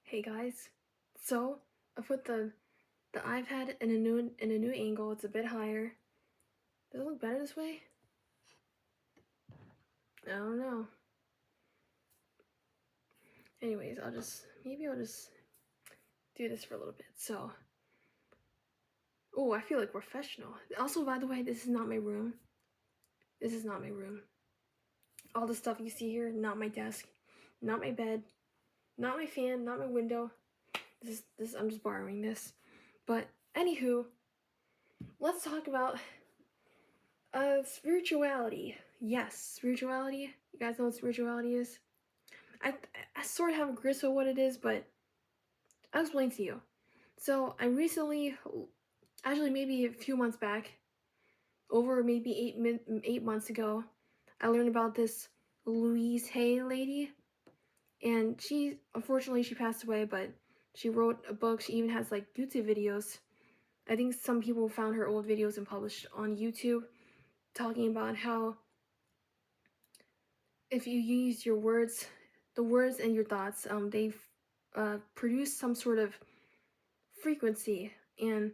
Hey guys, so I put the iPad in a new angle. It's a bit higher. Does it look better this way? I don't know. Anyways, maybe I'll just do this for a little bit. So, oh, I feel like professional. Also, by the way, this is not my room. This is not my room. All the stuff you see here, not my desk, not my bed, not my fan, not my window. This I'm just borrowing this. But anywho, let's talk about spirituality. Yes, spirituality. You guys know what spirituality is? I I sort of have a grasp of what it is, but I'll explain to you. So I recently, actually maybe a few months back, over maybe 8 months ago, I learned about this Louise Hay lady, and she unfortunately she passed away, but she wrote a book. She even has like YouTube videos. I think some people found her old videos and published on YouTube, talking about how if you use your words, the words and your thoughts, they produce some sort of frequency, and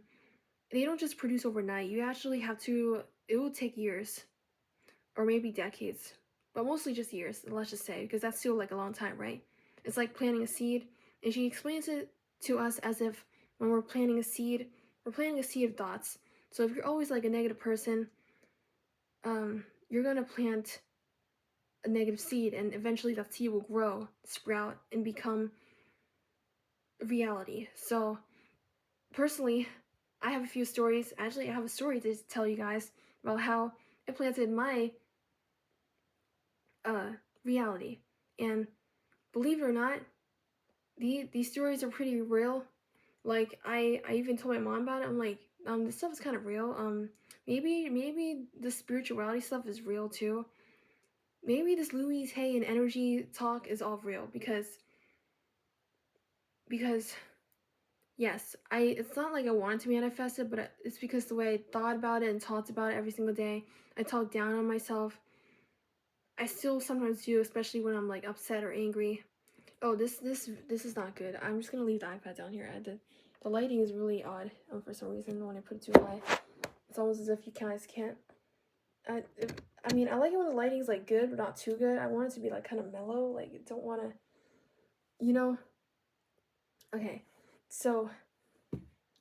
they don't just produce overnight. You actually have to, it will take years or maybe decades, but mostly just years, let's just say, because that's still like a long time, right? It's like planting a seed, and she explains it to us as if when we're planting a seed, we're planting a seed of thoughts. So if you're always like a negative person, you're gonna plant a negative seed, and eventually that seed will grow, sprout, and become reality. So personally, I have a few stories. Actually, I have a story to tell you guys about how it planted my uh reality. And believe it or not, these stories are pretty real. Like I even told my mom about it. I'm like, this stuff is kind of real. Maybe the spirituality stuff is real too. Maybe this Louise Hay and energy talk is all real because yes, it's not like I wanted to manifest it, but it's because the way I thought about it and talked about it every single day. I talked down on myself. I still sometimes do, especially when I'm like upset or angry. Oh, this is not good. I'm just gonna leave the iPad down here. The lighting is really odd for some reason when I put it too high. It's almost as if you guys can't. I mean, I like it when the lighting is like good, but not too good. I want it to be like kind of mellow. Like, don't want to, you know. Okay, so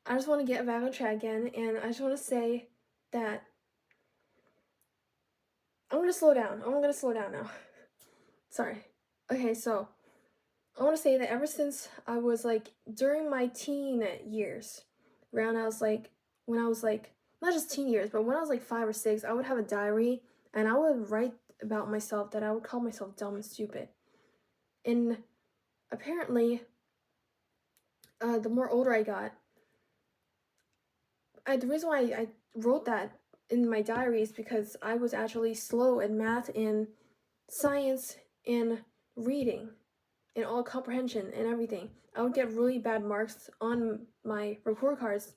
I just want to get back on track again, and I just want to say that I'm gonna slow down. I'm gonna slow down now. Sorry. Okay, so I want to say that ever since I was like during my teen years, around when I was like not just teen years, but when I was like 5 or 6, I would have a diary and I would write about myself that I would call myself dumb and stupid. And apparently, the more older I got, the reason why I wrote that in my diary is because I was actually slow in math and science and reading and all comprehension and everything. I would get really bad marks on my report cards.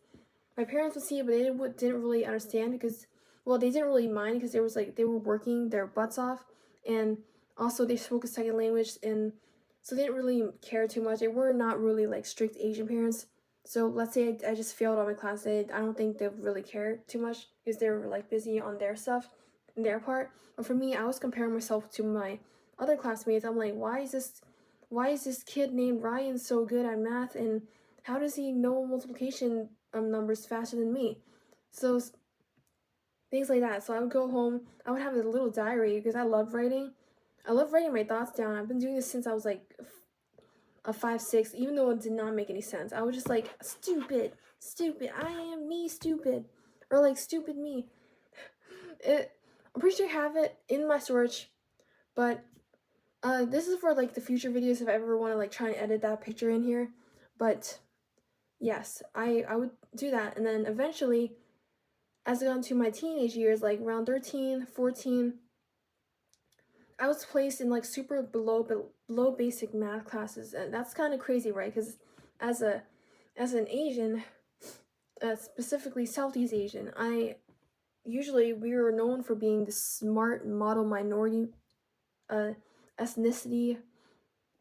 My parents would see it, but they didn't really understand because, well, they didn't really mind because they were working their butts off, and also they spoke a second language, and so they didn't really care too much. They were not really like strict Asian parents. So let's say I just failed all my classes. I don't think they would really care too much because they were like busy on their stuff, in their part. But for me, I was comparing myself to my other classmates. I'm like, why is this kid named Ryan so good at math, and how does he know multiplication numbers faster than me? So things like that. So I would go home, I would have a little diary because I love writing. I love writing my thoughts down. I've been doing this since I was like a 5, 6, even though it did not make any sense. I was just like, stupid, stupid, I am me, stupid, or like stupid me. I'm pretty sure I have it in my storage, but this is for like the future videos if I ever want to like try and edit that picture in here. But yes, I would do that, and then eventually, as I got into my teenage years, like around 13, 14, I was placed in like super below basic math classes, and that's kind of crazy, right? Because as an Asian, specifically Southeast Asian, we were known for being the smart model minority, ethnicity,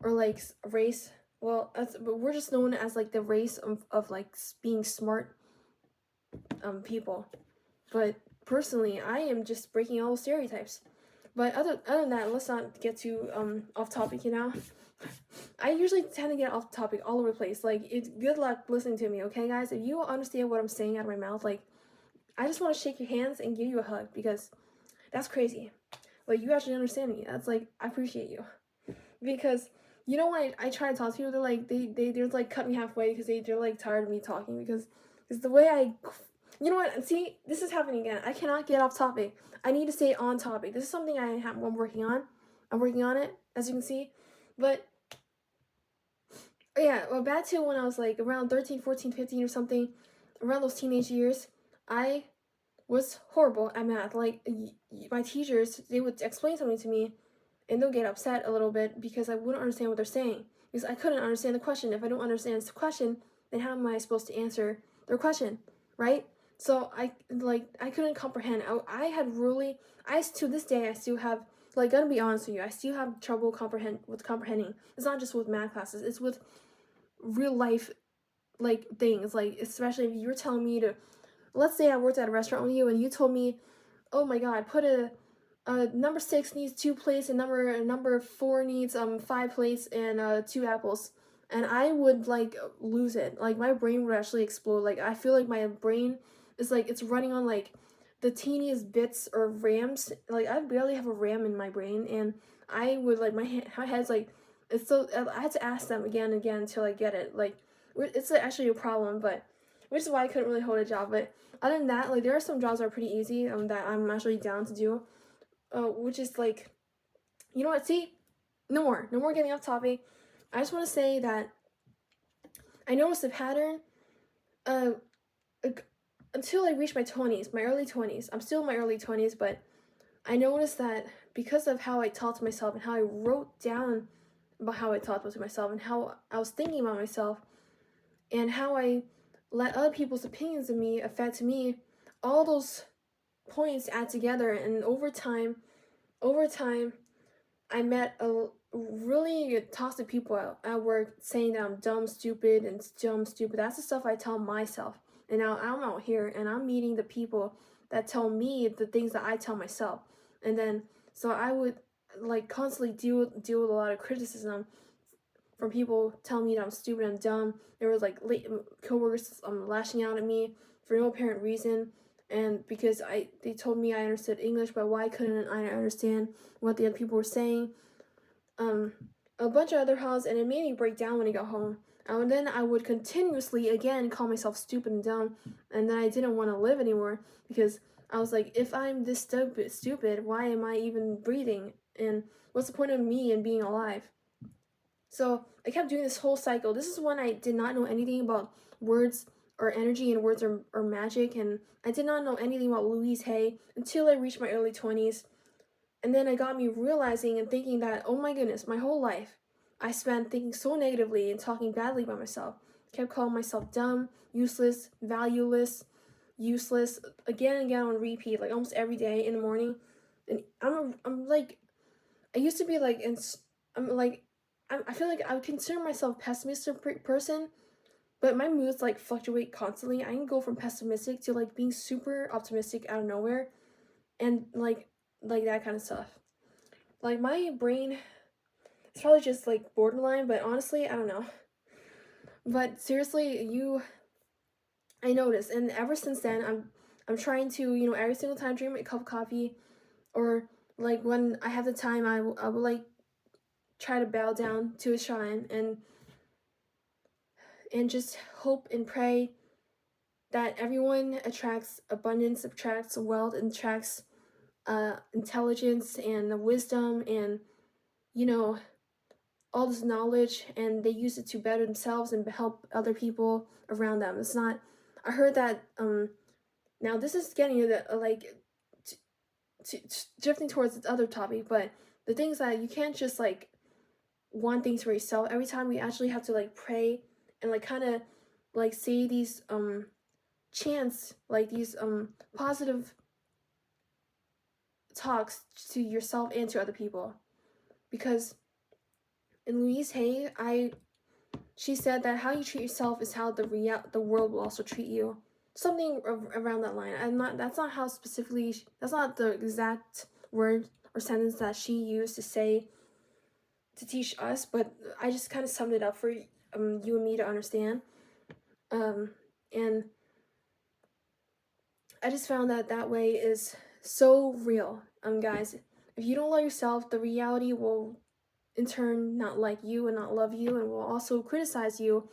or like race. well, but we're just known as like the race of like being smart people. But personally, I am just breaking all stereotypes. But other than that, let's not get too off topic, you know. I usually tend to get off topic all over the place. Like, it's good luck listening to me, okay, guys? If you understand what I'm saying out of my mouth, like, I just want to shake your hands and give you a hug because that's crazy. Like, you actually understand me. That's like, I appreciate you. Because you know when I try to talk to people, they're like they're like cut me halfway because they're like tired of me talking because it's the way I. You know what? See, this is happening again. I cannot get off topic. I need to stay on topic. This is something I'm working on. I'm working on it, as you can see. But yeah, well, back to when I was like around 13, 14, 15 or something, around those teenage years, I was horrible at math. Like, my teachers, they would explain something to me, and they'll get upset a little bit because I wouldn't understand what they're saying. Because I couldn't understand the question. If I don't understand the question, then how am I supposed to answer their question, right? So I couldn't comprehend. I had really, to this day I still have, like, gonna be honest with you, I still have trouble comprehending. It's not just with math classes. It's with real life like things. Like, especially if you're telling me to, let's say I worked at a restaurant with you and you told me, oh my god, put a number 6 needs 2 plates and number 4 needs 5 plates and 2 apples, and I would like lose it. Like, my brain would actually explode. Like, I feel like my brain is like it's running on like the teeniest bits or rams. Like, I barely have a ram in my brain, and I would like my head's like, it's so, I had to ask them again and again until I get it. Like, it's actually a problem, but which is why I couldn't really hold a job. But other than that, like, there are some jobs that are pretty easy that I'm actually down to do, which is like, you know what? See, no more getting off topic. I just want to say that I noticed a pattern. Uh, until I reached my 20s, my early 20s. I'm still in my early 20s, but I noticed that because of how I talked to myself and how I wrote down about how I talked to myself and how I was thinking about myself and how I let other people's opinions of me affect me, all those points add together, and over time, I met a really toxic people at work saying that I'm dumb, stupid, and dumb, stupid. That's the stuff I tell myself. And now I'm out here and I'm meeting the people that tell me the things that I tell myself. And then, so I would like constantly deal with a lot of criticism from people telling me that I'm stupid and dumb. There was like coworkers lashing out at me for no apparent reason, and because they told me I understood English, but why couldn't I understand what the other people were saying? A bunch of other hauls, and it made me break down when I got home. And then I would continuously again call myself stupid and dumb, and then I didn't want to live anymore because I was like, if I'm this stupid, why am I even breathing? And what's the point of me and being alive? So I kept doing this whole cycle. This is when I did not know anything about words or energy, and words or magic, and I did not know anything about Louise Hay until I reached my early 20s. And then it got me realizing and thinking that, oh my goodness, my whole life I spent thinking so negatively and talking badly about myself. Kept calling myself dumb, useless, valueless, useless, again and again on repeat, like almost every day in the morning. And I'm like, I used to be like, I'm like, I feel like I would consider myself a pessimistic person, but my moods like fluctuate constantly. I can go from pessimistic to like being super optimistic out of nowhere, and like that kind of stuff. Like, my brain, it's probably just like borderline, but honestly, I don't know. But seriously, I noticed, and ever since then, I'm trying to, every single time I drink a cup of coffee, or like when I have the time, I will like try to bow down to a shrine and just hope and pray that everyone attracts abundance, attracts wealth, and attracts intelligence and wisdom, and all this knowledge, and they use it to better themselves and help other people around them. It's not. I heard that. Now this is getting to the drifting towards this other topic, but the thing is that you can't just like want things for yourself. Every time we actually have to like pray and like kind of like say these chants, like these positive talks to yourself and to other people. Because in Louise Hay, I she said that how you treat yourself is how the world will also treat you. Something around that line. That's not how specifically. That's not the exact word or sentence that she used to say to teach us, but I just kind of summed it up for you and me to understand. And I just found that way is so real. Guys, if you don't love yourself, the reality will in turn not like you and not love you and will also criticize you.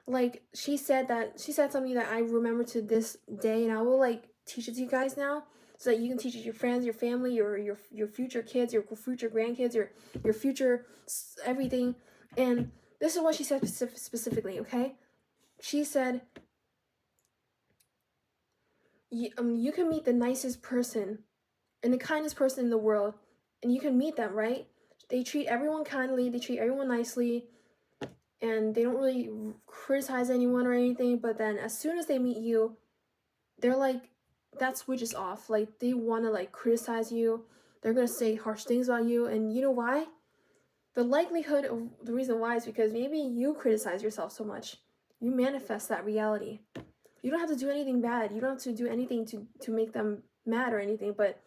Like she said something that I remember to this day, and I will like teach it to you guys now so that you can teach it to your friends, your family, your future kids, your future grandkids, your future everything. And this is what she said specifically, okay? She said, you can meet the nicest person and the kindest person in the world, and you can meet them, right? They treat everyone kindly, they treat everyone nicely, and they don't really criticize anyone or anything. But then as soon as they meet you, they're like, that switch is off. Like they want to like criticize you. They're gonna say harsh things about you, and you know why? The likelihood of the reason why is because maybe you criticize yourself so much. You manifest that reality. You don't have to do anything bad. You don't have to do anything to make them mad or anything, but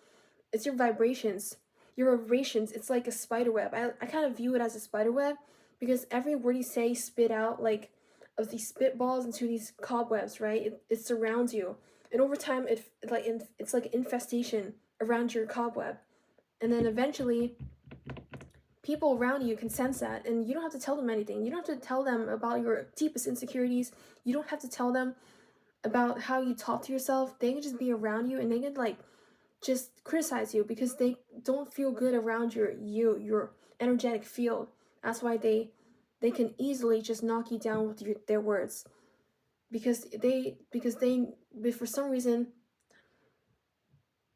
it's your vibrations. Your vibrations, it's like a spider web. I kind of view it as a spider web because every word you say spit out like of these spitballs into these cobwebs, right? It surrounds you. And over time it's like infestation around your cobweb. And then eventually people around you can sense that, and you don't have to tell them anything. You don't have to tell them about your deepest insecurities. You don't have to tell them about how you talk to yourself. They can just be around you and they can like just criticize you because they don't feel good around your energetic field. That's why they can easily just knock you down with their words because for some reason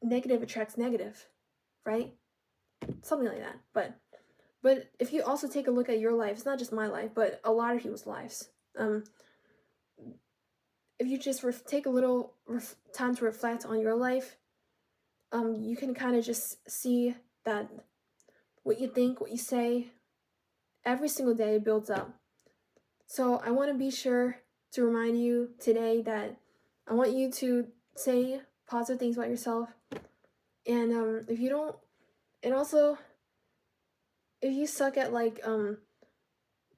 negative attracts negative, right? Something like that. But if you also take a look at your life, it's not just my life, but a lot of people's lives. If you just take a little time to reflect on your life, you can kind of just see that what you think, what you say, every single day builds up. So I want to be sure to remind you today that I want you to say positive things about yourself. And if you don't, and also if you suck at like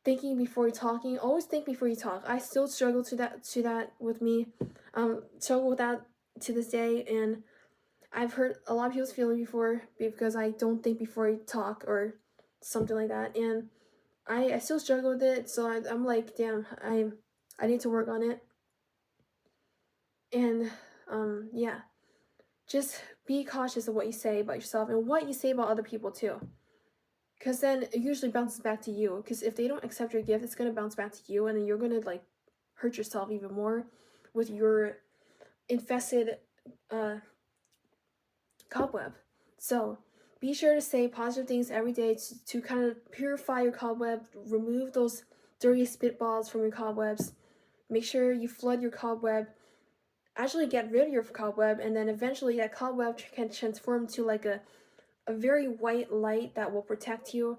thinking before you're talking, always think before you talk. I still struggle to that with me. Struggle with that to this day, and I've heard a lot of people's feeling before because I don't think before I talk or something like that, and I still struggle with it. So I'm like, damn, I need to work on it. And yeah, just be cautious of what you say about yourself and what you say about other people too, because then it usually bounces back to you. Because if they don't accept your gift, it's gonna bounce back to you, and then you're gonna like hurt yourself even more with your infested cobweb. So be sure to say positive things every day to kind of purify your cobweb, remove those dirty spitballs from your cobwebs. Make sure you flood your cobweb, actually get rid of your cobweb, and then eventually that cobweb can transform to like a very white light that will protect you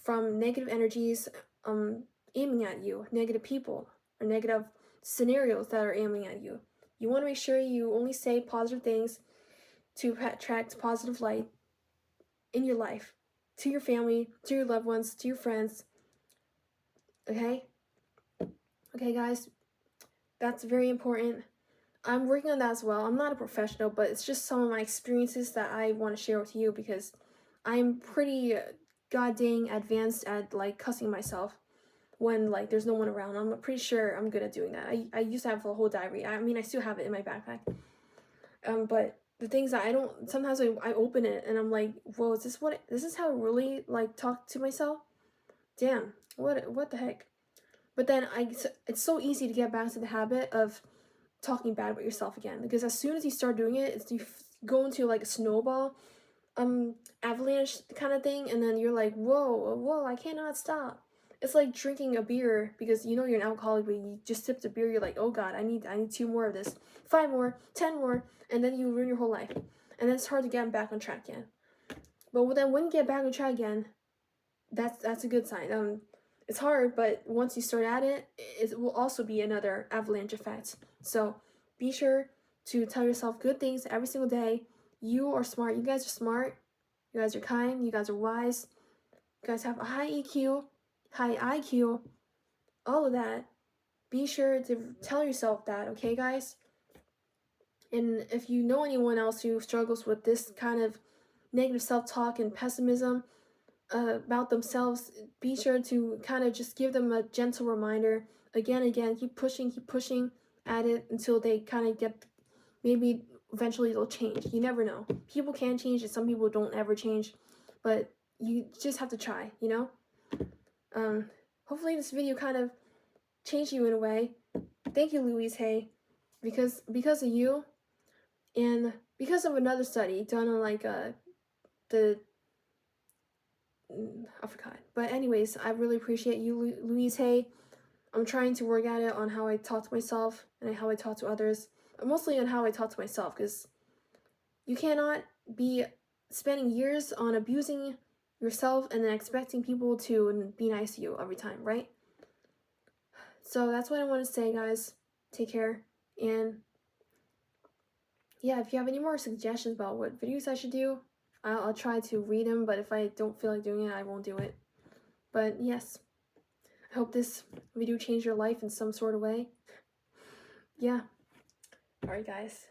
from negative energies aiming at you, negative people, or negative scenarios that are aiming at you. You want to make sure you only say positive things to attract positive light in your life, to your family, to your loved ones, to your friends. Okay? Okay, guys, that's very important. I'm working on that as well. I'm not a professional, but it's just some of my experiences that I want to share with you because I'm pretty god dang advanced at like cussing myself when like there's no one around. I'm pretty sure I'm good at doing that. I used to have a whole diary. I mean, I still have it in my backpack. But the things that I don't, sometimes I open it and I'm like, whoa, this is how I really like talk to myself? Damn, what the heck? But then it's so easy to get back to the habit of talking bad about yourself again, because as soon as you start doing it, you go into like a snowball avalanche kind of thing, and then you're like, whoa, I cannot stop. It's like drinking a beer because you know you're an alcoholic, but you just sipped a beer, you're like, oh god, I need 2 more of this, 5 more, 10 more, and then you ruin your whole life, and then it's hard to get back on track again. But then when you get back on track again, that's a good sign. It's hard, but once you start at it, it will also be another avalanche effect. So be sure to tell yourself good things every single day. You are smart. You guys are smart. You guys are kind. You guys are wise. You guys have a high EQ, high IQ, all of that. Be sure to tell yourself that, okay, guys? And if you know anyone else who struggles with this kind of negative self-talk and pessimism about themselves, be sure to kind of just give them a gentle reminder again and again. Keep pushing at it until they kind of get, maybe eventually they'll change. You never know. People can change and some people don't ever change, but you just have to try, you know? Hopefully this video kind of changed you in a way. Thank you, Louise Hay, because of you, and because of another study done on like I forgot. But anyways, I really appreciate you, Louise Hay. I'm trying to work at it on how I talk to myself and how I talk to others, but mostly on how I talk to myself, because you cannot be spending years on abusing yourself and then expecting people to be nice to you every time, right? So that's what I want to say, guys. Take care. And yeah, if you have any more suggestions about what videos I should do, I'll try to read them, but if I don't feel like doing it, I won't do it. But yes, I hope this video changed your life in some sort of way. Yeah. Alright, guys.